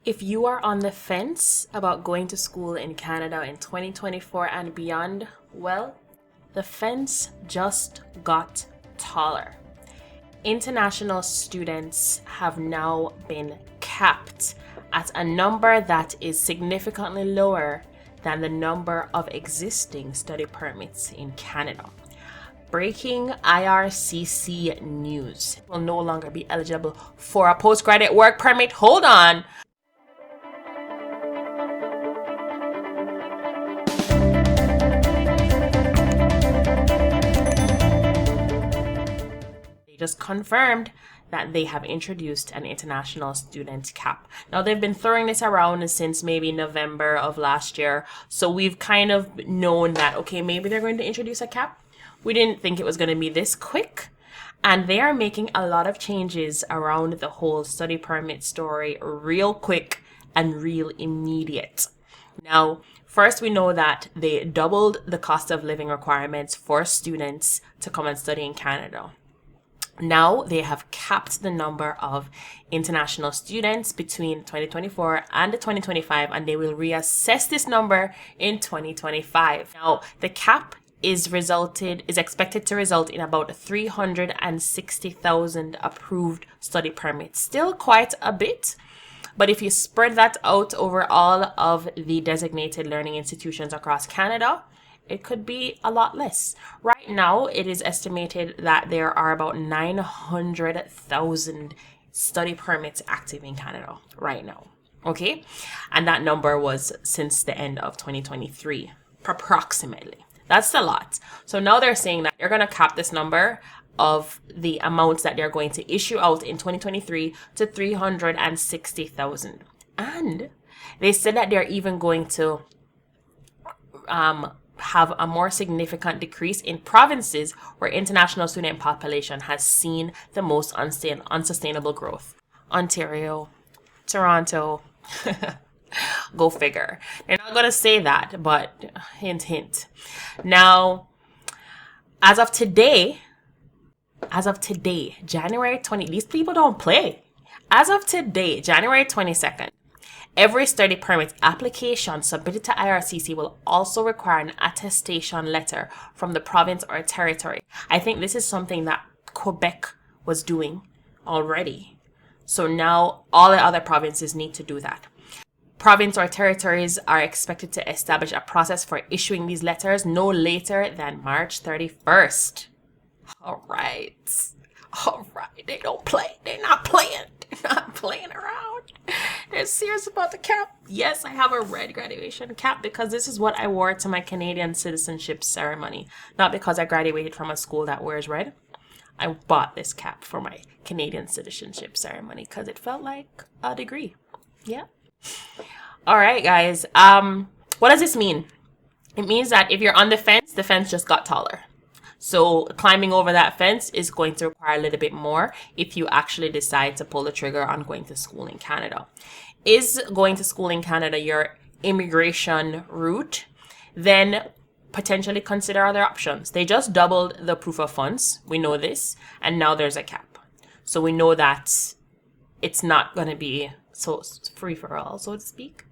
If you are on the fence about going to school in Canada in 2024 and beyond, well, the fence just got taller. International students have now been capped at a number that is significantly lower than the number of existing study permits in Canada. Breaking IRCC news. Will no longer be eligible for a postgraduate work permit. Hold on. Just confirmed that they have introduced an international student cap. Now, they've been throwing this around since maybe November of last year. So we've kind of known that, okay, maybe they're going to introduce a cap. We didn't think it was going to be this quick. And they are making a lot of changes around the whole study permit story real quick and real immediate. Now, first, we know that they doubled the cost of living requirements for students to come and study in Canada. Now they have capped the number of international students between 2024 and 2025, and they will reassess this number in 2025. Now, the cap is expected to result in about 360,000 approved study permits. Still quite a bit, but if you spread that out over all of the designated learning institutions across Canada, it could be a lot less. Right now, it is estimated that there are about 900,000 study permits active in Canada right now. Okay? And that number was since the end of 2023, approximately. That's a lot. So now they're saying that they're going to cap this number of the amounts that they're going to issue out in 2023 to 360,000. And they said that they're even going to have a more significant decrease in provinces where international student population has seen the most unsustainable growth. Ontario, Toronto, go figure. They're not going to say that, but hint, hint. Now, as of today, January 20, these people don't play. As of today, January 22nd, every study permit application submitted to IRCC will also require an attestation letter from the province or territory. I think this is something that Quebec was doing already. So now all the other provinces need to do that. Province or territories are expected to establish a process for issuing these letters no later than March 31st. All right. They don't play. They're not playing. They're not playing around. They're serious about the cap. Yes, I have a red graduation cap because this is what I wore to my Canadian citizenship ceremony. Not because I graduated from a school that wears red. I bought this cap for my Canadian citizenship ceremony because it felt like a degree. Yeah. All right, guys. What does this mean? It means that if you're on the fence just got taller. So climbing over that fence is going to require a little bit more if you actually decide to pull the trigger on going to school in Canada. Is going to school in Canada your immigration route? Then potentially consider other options. They just doubled the proof of funds. We know this. And now there's a cap. So we know that it's not going to be so free for all, so to speak.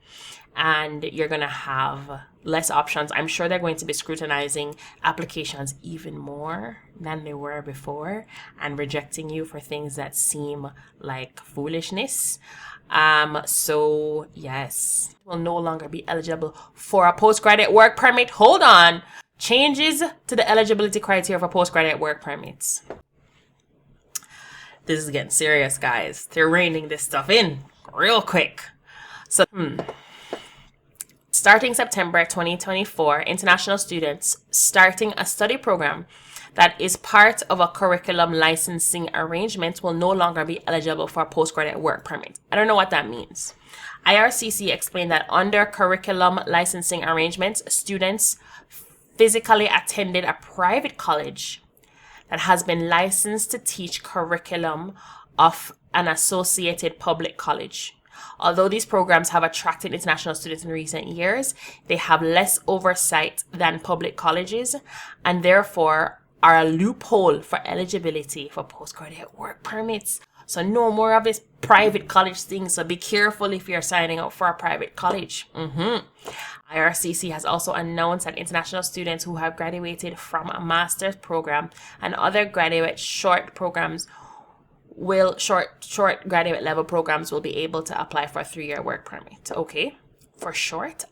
And you're going to have less options. I'm sure they're going to be scrutinizing applications even more than they were before and rejecting you for things that seem like foolishness. So yes, will no longer be eligible for a postgraduate work permit. Hold on. Changes to the eligibility criteria for postgraduate work permits. This is getting serious, guys. They're reining this stuff in real quick. So, starting September 2024, international students starting a study program that is part of a curriculum licensing arrangement will no longer be eligible for a postgraduate work permit. I don't know what that means. IRCC explained that under curriculum licensing arrangements, students physically attended a private college that has been licensed to teach curriculum of an associated public college. Although these programs have attracted international students in recent years, they have less oversight than public colleges and therefore are a loophole for eligibility for postgraduate work permits. So no more of this private college thing. So be careful if you're signing up for a private college. IRCC has also announced that international students who have graduated from a master's program and other graduate short programs short graduate level programs will be able to apply for a 3-year work permit. Okay. For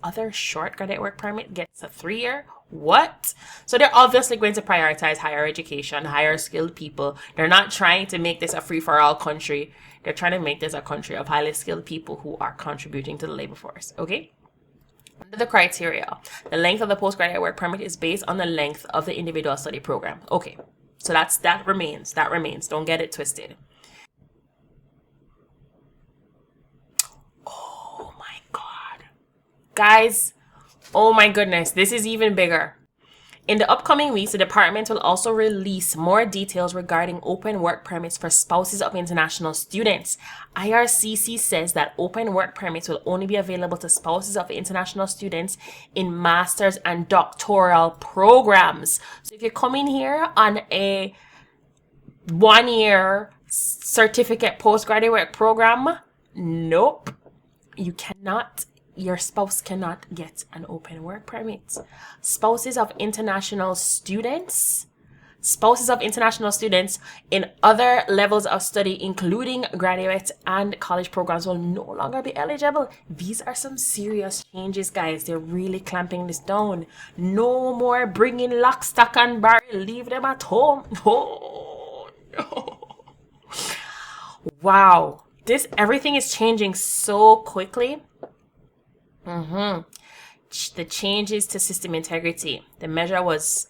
other short graduate work permit gets a 3-year. What? So they're obviously going to prioritize higher education, higher skilled people. They're not trying to make this a free-for-all country. They're trying to make this a country of highly skilled people who are contributing to the labor force. Okay? Under the criteria, the length of the postgraduate work permit is based on the length of the individual study program. Okay. So that remains. Don't get it twisted. Guys, oh my goodness, this is even bigger. In the upcoming weeks, the department will also release more details regarding open work permits for spouses of international students. IRCC says that open work permits will only be available to spouses of international students in master's and doctoral programs. So if you're coming here on a 1-year certificate postgraduate program, nope, your spouse cannot get an open work permit. Spouses of international students in other levels of study, including graduate and college programs, will no longer be eligible. These are some serious changes, guys. They're really clamping this down. No more bringing lock, stock, and barrel. Leave them at home. Oh, no. Wow. Everything is changing so quickly. The changes to system integrity. The measure was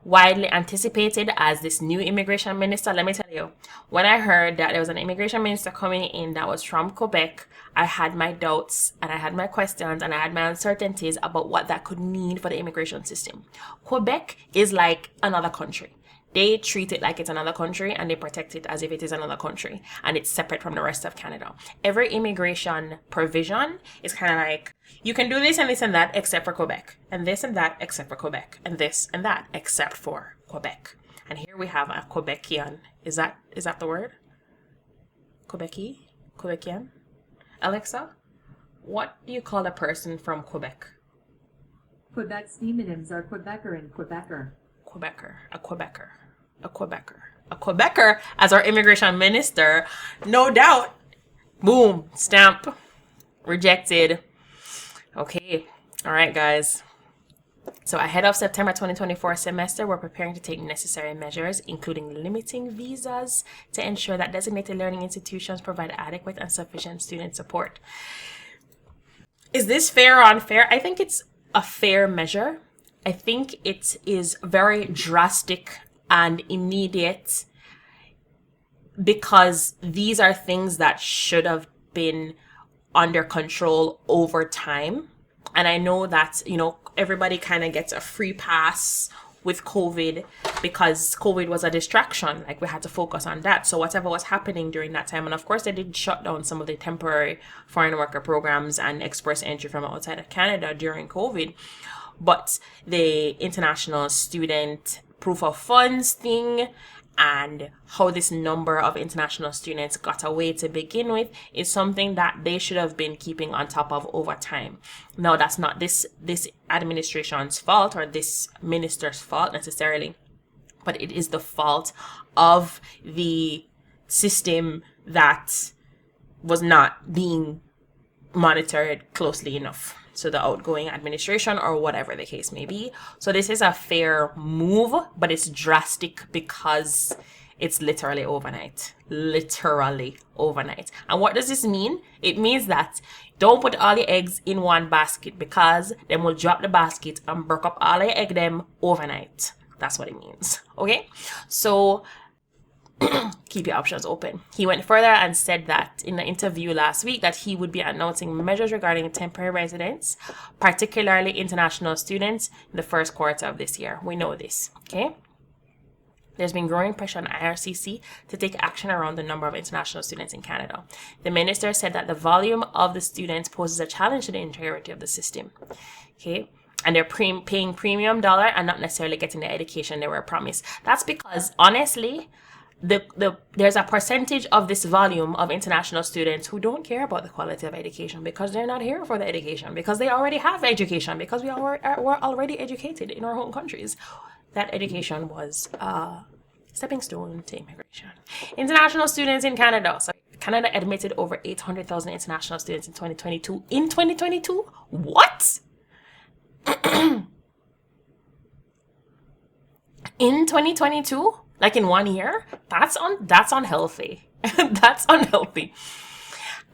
widely anticipated as this new immigration minister. Let me tell you, when I heard that there was an immigration minister coming in that was from Quebec, I had my doubts and I had my questions and I had my uncertainties about what that could mean for the immigration system. Quebec is like another country. They treat it like it's another country and they protect it as if it is another country and it's separate from the rest of Canada. Every immigration provision is kind of like, you can do this and this and that except for Quebec, and this and that except for Quebec, and this and that except for Quebec. And here we have a Quebecian. Is that the word? Quebecian? Alexa, what do you call a person from Quebec? Quebec's synonyms are Quebecer and Quebecer. A Quebecer as our immigration minister, no doubt. Boom, stamp, rejected. Okay, all right, guys. So ahead of September 2024 semester, we're preparing to take necessary measures, including limiting visas to ensure that designated learning institutions provide adequate and sufficient student support. Is this fair or unfair? I think it's a fair measure. I think it is very drastic and immediate because these are things that should have been under control over time. And I know that, everybody kind of gets a free pass with COVID because COVID was a distraction. Like, we had to focus on that. So whatever was happening during that time, and of course they did shut down some of the temporary foreign worker programs and express entry from outside of Canada during COVID. But the international student proof of funds thing and how this number of international students got away to begin with is something that they should have been keeping on top of over time. Now, that's not this administration's fault or this minister's fault necessarily, but it is the fault of the system that was not being monitored closely enough. So the outgoing administration or whatever the case may be. So this is a fair move, but it's drastic because it's literally overnight. And what does this mean? It means that don't put all your eggs in one basket because then we'll drop the basket and break up all your egg them overnight. That's what it means. Okay? So keep your options open. He went further and said that in an interview last week that he would be announcing measures regarding temporary residents, particularly international students, in the first quarter of this year. We know this, okay? There's been growing pressure on IRCC to take action around the number of international students in Canada. The minister said that the volume of the students poses a challenge to the integrity of the system, okay? And they're paying premium dollar and not necessarily getting the education they were promised. That's because, honestly, there's a percentage of this volume of international students who don't care about the quality of education because they're not here for the education, because they already have education, because we're already educated in our home countries. That education was a stepping stone to immigration. International students in Canada. So Canada admitted over 800,000 international students in 2022. In 2022? What? In 2022? Like in 1 year? That's unhealthy. That's unhealthy.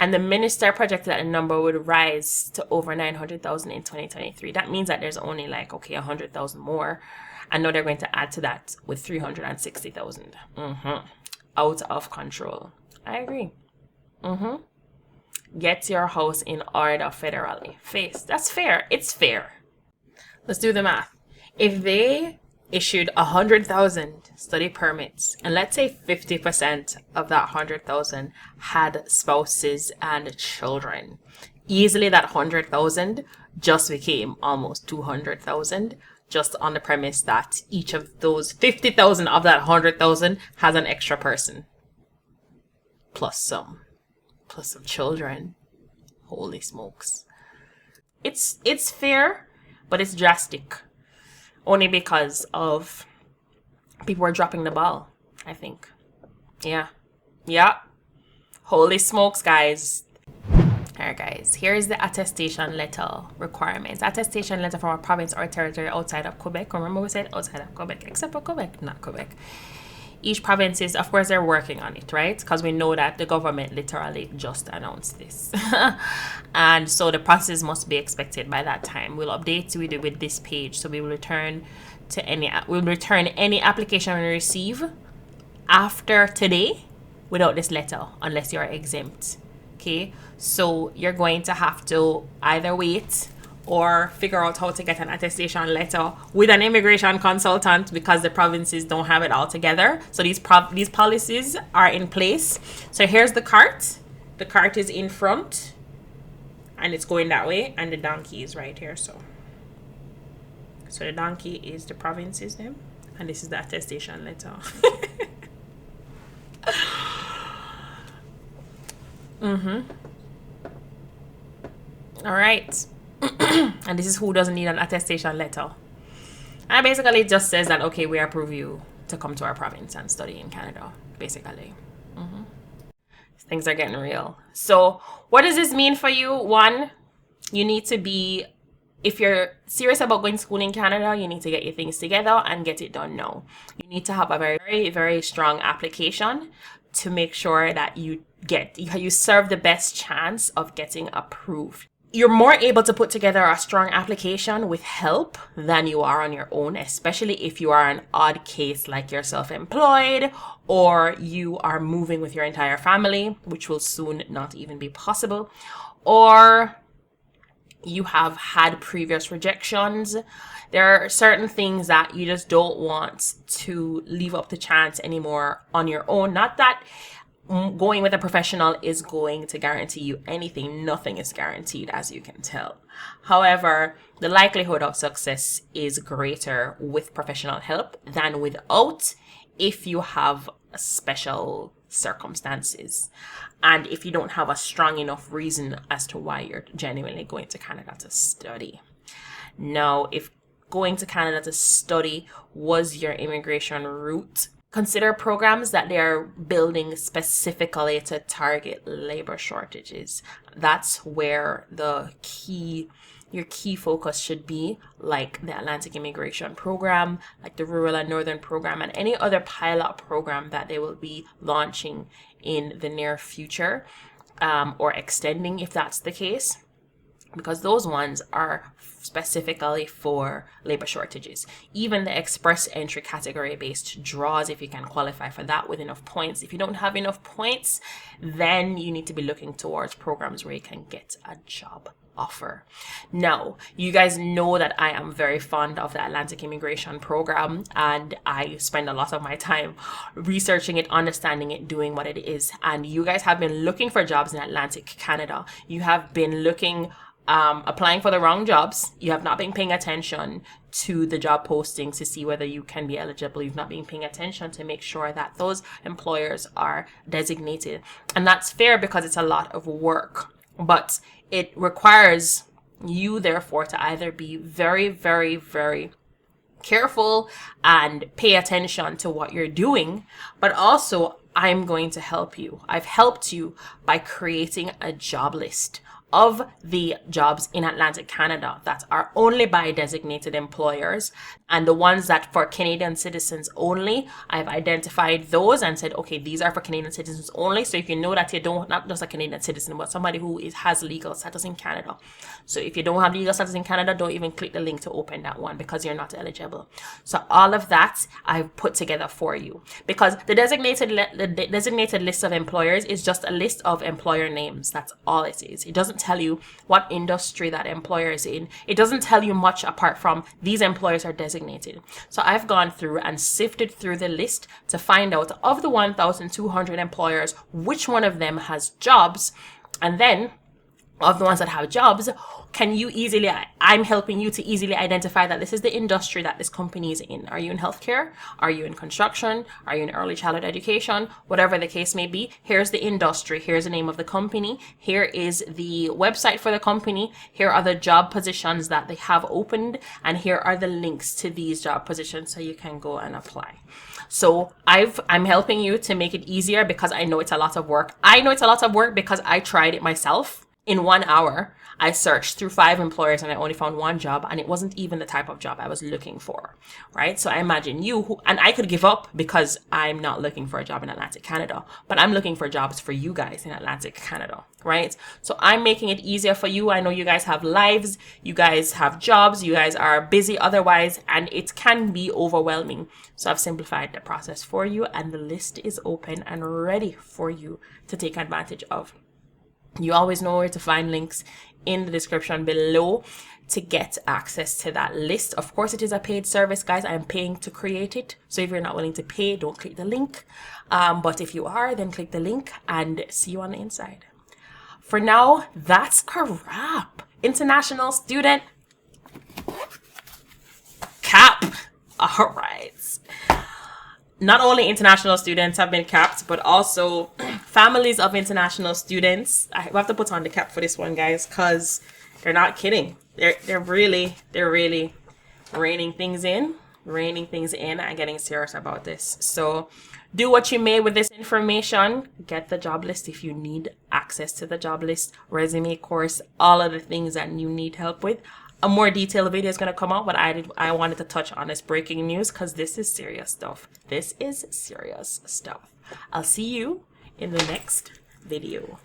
And the minister projected that the number would rise to over 900,000 in 2023. That means that there's only 100,000 more. And now they're going to add to that with 360,000. Out of control. I agree. Get your house in order federally. That's fair. It's fair. Let's do the math. If they issued 100,000 study permits, and let's say 50% of that 100,000 had spouses and children, easily that 100,000 just became almost 200,000, just on the premise that each of those 50,000 of that 100,000 has an extra person, plus some children. Holy smokes. It's fair, but it's drastic. Only because of people are dropping the ball, I think. Yeah. Holy smokes, guys. Alright, guys. Here's the attestation letter requirements. Attestation letter from a province or territory outside of Quebec. Remember we said outside of Quebec, except for Quebec, not Quebec. Each province is, of course, they're working on it, right? Because we know that the government literally just announced this. And so the process must be expected by that time. We'll update you with this page. So we will return any application we receive after today without this letter, unless you're exempt. Okay? So you're going to have to either wait or figure out how to get an attestation letter with an immigration consultant, because the provinces don't have it all together. So these policies are in place. So here's the cart. The cart is in front and it's going that way, and the donkey is right here. So the donkey is the province's name, and this is the attestation letter. All right. And this is who doesn't need an attestation letter. And basically it just says that, okay, we approve you to come to our province and study in Canada, basically. Things are getting real. So what does this mean for you? One, you need to be, if you're serious about going to school in Canada, you need to get your things together and get it done now. You need to have a very, very, very strong application to make sure that you serve the best chance of getting approved. You're more able to put together a strong application with help than you are on your own, especially if you are an odd case like you're self-employed or you are moving with your entire family, which will soon not even be possible, or you have had previous rejections. There are certain things that you just don't want to leave up to chance anymore on your own. Not that going with a professional is going to guarantee you anything. Nothing is guaranteed, as you can tell. However, the likelihood of success is greater with professional help than without, if you have special circumstances and if you don't have a strong enough reason as to why you're genuinely going to Canada to study. Now, if going to Canada to study was your immigration route, consider programs that they are building specifically to target labor shortages. That's where your key focus should be, like the Atlantic Immigration Program, like the Rural and Northern Program, and any other pilot program that they will be launching in the near future, or extending if that's the case, because those ones are specifically for labor shortages. Even the express entry category based draws, if you can qualify for that with enough points. If you don't have enough points, then you need to be looking towards programs where you can get a job offer. Now, you guys know that I am very fond of the Atlantic Immigration Program, and I spend a lot of my time researching it, understanding it, doing what it is. And you guys have been looking for jobs in Atlantic Canada. You have been looking applying for the wrong jobs. You have not been paying attention to the job postings to see whether you can be eligible. You've not been paying attention to make sure that those employers are designated. And that's fair because it's a lot of work, but it requires you, therefore, to either be very, very, very careful and pay attention to what you're doing, but also I'm going to help you. I've helped you by creating a job list of the jobs in Atlantic Canada that are only by designated employers, and the ones that for Canadian citizens only, I've identified those and said, okay, these are for Canadian citizens only. So if you know that you don't, not just a Canadian citizen, but somebody who has legal status in Canada. So if you don't have legal status in Canada, don't even click the link to open that one because you're not eligible. So all of that I've put together for you, because the designated list of employers is just a list of employer names. That's all it is. It doesn't tell you what industry that employer is in. It doesn't tell you much apart from these employers are designated. So I've gone through and sifted through the list to find out of the 1,200 employers, which one of them has jobs, and then of the ones that have jobs, I'm helping you to easily identify that this is the industry that this company is in. Are you in healthcare? Are you in construction? Are you in early childhood education? Whatever the case may be, here's the industry. Here's the name of the company. Here is the website for the company. Here are the job positions that they have opened. And here are the links to these job positions so you can go and apply. So I'm helping you to make it easier because I know it's a lot of work. I know it's a lot of work because I tried it myself. In 1 hour, I searched through 5 employers and I only found one job, and it wasn't even the type of job I was looking for, right? So I imagine and I could give up because I'm not looking for a job in Atlantic Canada, but I'm looking for jobs for you guys in Atlantic Canada, right? So I'm making it easier for you. I know you guys have lives, you guys have jobs, you guys are busy otherwise, and it can be overwhelming. So I've simplified the process for you, and the list is open and ready for you to take advantage of. You always know where to find links in the description below to get access to that list. Of course, it is a paid service, guys. I am paying to create it. So if you're not willing to pay, don't click the link. But if you are, then click the link and see you on the inside. For now, that's a wrap. International student cap. All right. Not only international students have been capped, but also families of international students. I have to put on the cap for this one, guys, because they're not kidding. They're really reining things in and getting serious about this. So do what you may with this information. Get the job list if you need access to the job list, resume, course, all of the things that you need help with. A more detailed video is going to come out, but I wanted to touch on this breaking news because this is serious stuff. This is serious stuff. I'll see you in the next video.